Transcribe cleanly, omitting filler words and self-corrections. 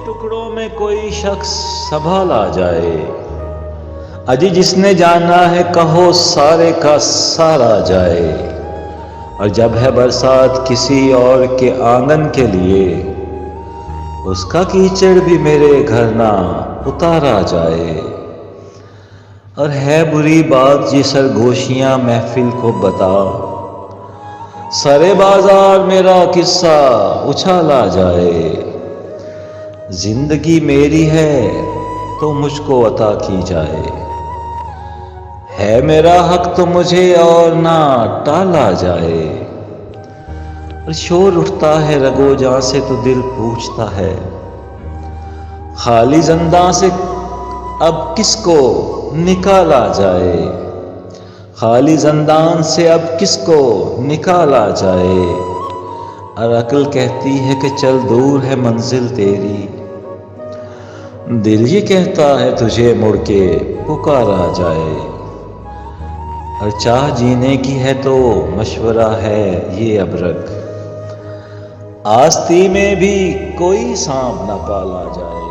टुकड़ों में कोई शख्स संभाला जाए। अजी जिसने जाना है कहो सारे का सारा जाए। और जब है बरसात किसी और के आंगन के लिए, उसका कीचड़ भी मेरे घर ना उतारा जाए। और है बुरी बात जी सरगोशियां महफिल को बता, सारे बाजार मेरा किस्सा उछाला जाए। जिंदगी मेरी है तो मुझको अता की जाए, है मेरा हक तो मुझे और ना टाला जाए। और शोर उठता है रगोजां से तो दिल पूछता है, खाली ज़िंदा से अब किसको निकाला जाए। खाली ज़िंदान से अब किसको निकाला जाए। और अक्ल कहती है कि चल दूर है मंजिल तेरी, दिल ये कहता है तुझे मुड़ के पुकारा जाए। और चाह जीने की है तो मशवरा है ये अबरक, आस्ती में भी कोई सांप न पाला जाए।